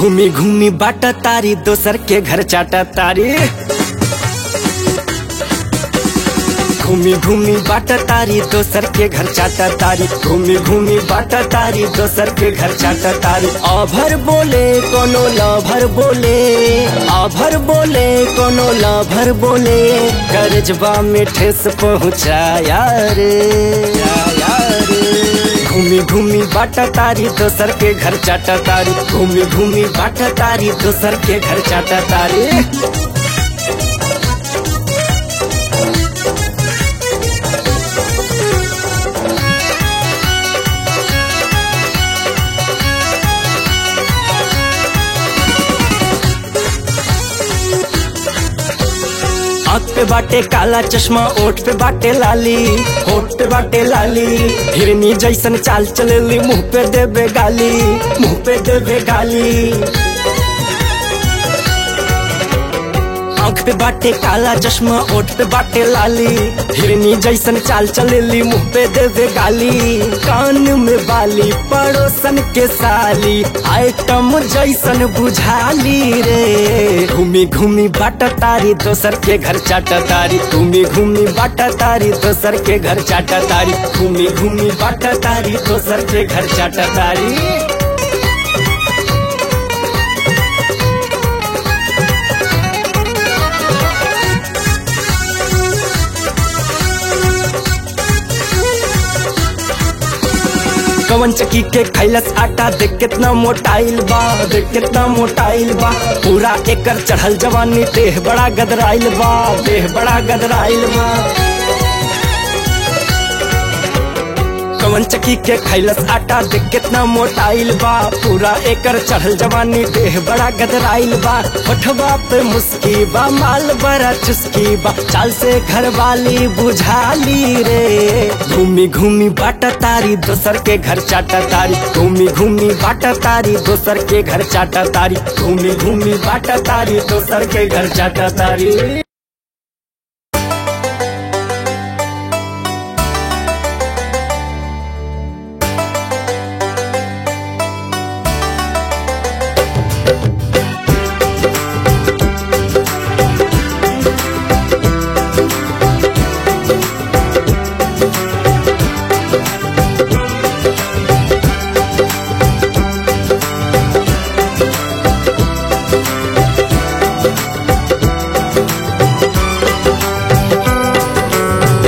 घूमी घूमी बाटा तारी दोसर के घर चाटा तारी। घूमी घूमी बाटा तारी दोसर के घर चाटा तारी। घूमी घूमी बाटा तारी दोसर के घर चाटा तारी। आभर बोले कोनो लाभर बोले, आभर बोले कोनो लाभर बोले, करजबा में ठेस पहुँचाया रे। घूमी घूमी बाटा तारी दोसर के घर चाटा तारी। घूमी घूमी बाटा तारी दोसर के घर चाटा तारी। आँख पे बाटे काला चश्मा, ओठ पे बाटे लाली, होठ पे बाटे लाली। हिरनी जैसन चाल चलेली, मुँह पे देबे गाली, मुँह पे देबे गाली। आँख पे बाटे काला चश्मा, ओठ पे बाटे लाली। हिरनी जैसन चाल चलेली, मुँह पे देबे गाली। कान में बाली, पड़ोसन के साली, आइटम जैसन बुझाली रे। घूमी घूमी बाटा तारी दोसर के घर चाटा तारी। घूमी घूमी बाटा तारी दोसर के घर चाटा तारी। घूमी घूमी बाटा तारी दोसर के घर चाटा तारी। कवन चक्की के खैलस आटा, देख कितना मोटाइल बा, देख कितना मोटाइल बा। पूरा एकर चढ़ल जवानी, देह बड़ा गदराइल बा, देह बड़ा गदराइल बा। कवन चक्की के खैलस आटा, देख कितना मोटाइल बा। पूरा एकर चढ़ल जवानी, देह बड़ा गदराइल बा। होठवा पे मुस्की बा, माल बड़ा चुस्की बा, चाल से घर वाली बुझाली रे। घूमी घूमी बाटा तारी दोसर के घर चाटा तारी। घूमी घूमी बाटा तारी दोसर के घर चाटा तारी। घूमी घूमी बाटा तारी दोसर के घर चाटा तारी।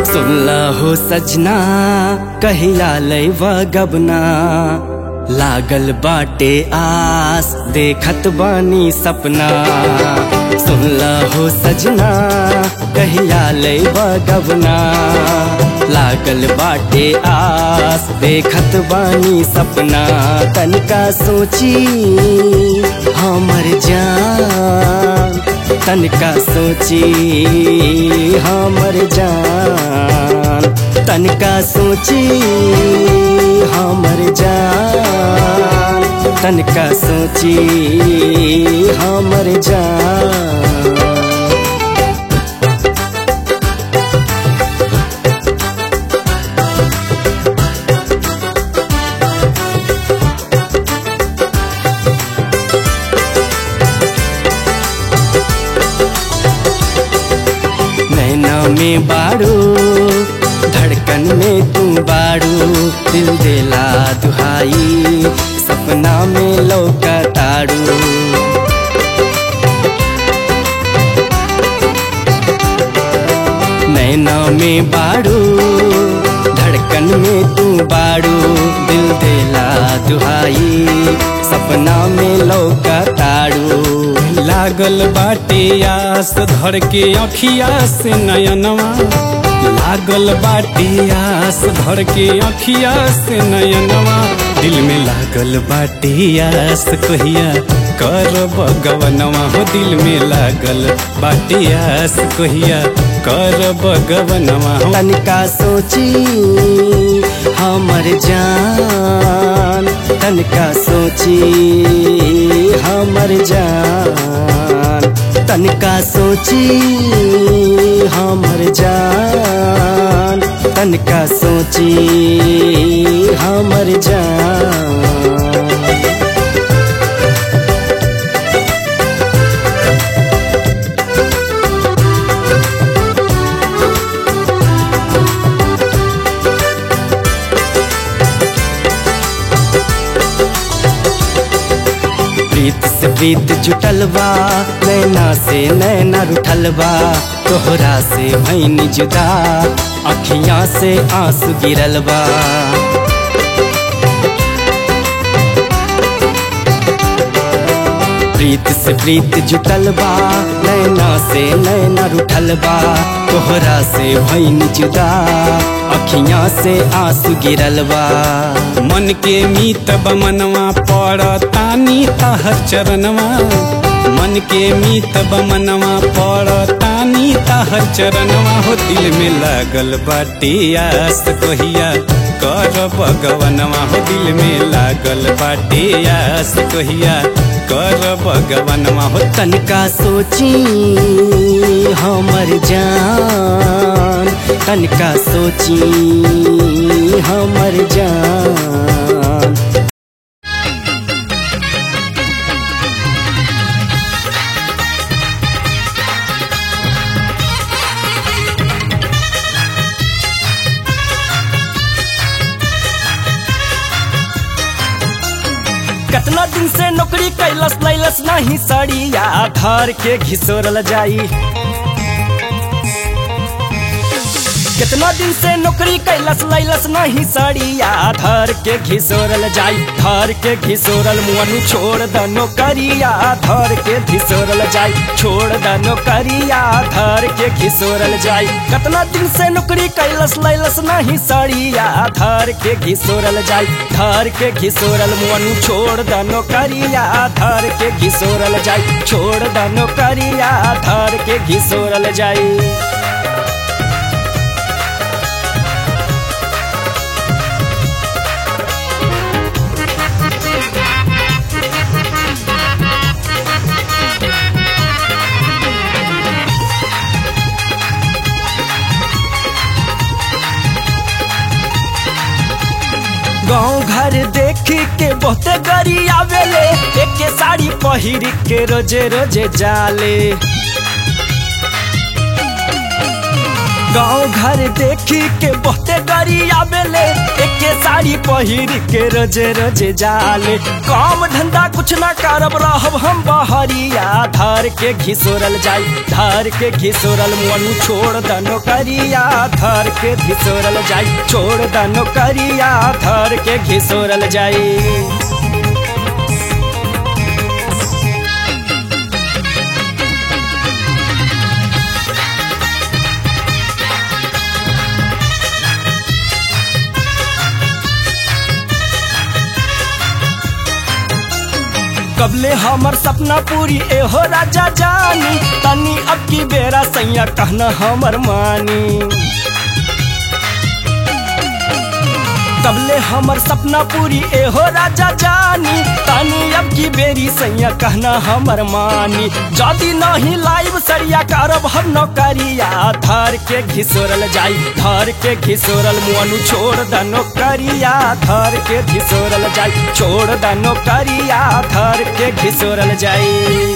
सुनला हो सजना, कहिया लैवा गबना। लागल बाटे आस, देखत बानी सपना। सुनला हो सजना, कहिया लैवा गबना। लागल बाटे आस, देखत बानी सपना। तनिका सोची हमर जान, तनिका सोची हमर जान। तनिका सोची हमर जान, तनिका सोची हमर जान। में बाड़ू, धड़कन में तू बाड़ू, दिल देला दुहाई, सपना में लौका ताड़ू। नैना में बाड़ू, धड़कन में तू बाड़ू, दिल देला दुहाई, सपना में लौका ताड़ू। लागल बाटे आस, धर के अखिया से नयनवा। लागल बाटे आस, धर के अखिया से नयनवा। दिल में लागल बाटे आस, कहिया करब गवनवा हो। दिल में लागल बाटे आस, कहिया करब गवनवा हो। तनिका सोची हमर जान, तनिका सोची हमर जान। तनिका सोची हमर जान, तनिका सोची हमर जान। प्रीत जुटल बा नैना से नैना रुठल बा तोहरा से भैनी जुदा अखियां से आंसू गिरल बा प्रीत से प्रीत जुटल बा नैना से नैना रुठल बा तोहरा से भैनी जुदा अखियां से आंसू गिरल बा मन के मीत बमनवा पड़तानी तहर चरणवा मन के मीत बमनवा पड़तानी तहर चरणवा हो दिल में लागल बाटे आस कहिया कर भगवनवा हो दिल में लागल बाटे आस कहिया कर भगवनवा हो तनिका सोची हमर जान तनिका सोची हमर जान कितना दिन से नौकरी कैलस लैलस नहीं सड़िया घर के घिसोरल जाई कितना दिन से नौकरी कैलस लैलस नहीं सड़िया घर के घिसोरल जाई घर के घिसोरल मुअनु छोड़ द नौकरिया घर के घिसोरल जाई छोड़ द नौकरिया घर के घिसोरल जाई कितना दिन से नौकरी कैलस लैलस नहीं सड़िया घर के घिसोरल जाई घर के घिसोरल मुअनु छोड़ द नौकरिया घर के घिसोरल जाई छोड़ द नौकरिया घर के घिसोरल जाई गाँव घर देख के बहुते गरी आवेले एक साड़ी पहिर के रोजे रोजे जाले गाँव घर देख के बहुते गरी आवेले एक साड़ी पहिर के रोजे रोजे जाले काम धंधा कुछ ना करब रहब हम बहरिया धार के घिसोरल जाई धार के घिसोरल मुअनु छोड़ द नौकरिया धार के घिसोरल जाई छोड़ द नौकरिया धार के घिसोरल जाई कबले हमर सपना पूरी एहो राजा जानी तनी अब की बेरा सैया कहना हमर मानी कबले हमर सपना पूरी एहो राजा जानी तनी अब की बेरी सैया कहना हमर मानी जदी नहीं लाइव सरिया करब हम नौकरिया धार के घिसोरल जाई धार के घिसोरल मुअनु छोड़ द नौकरिया धार के घिसोरल जाई छोड़ द नौकरिया धार के घिसोरल जाई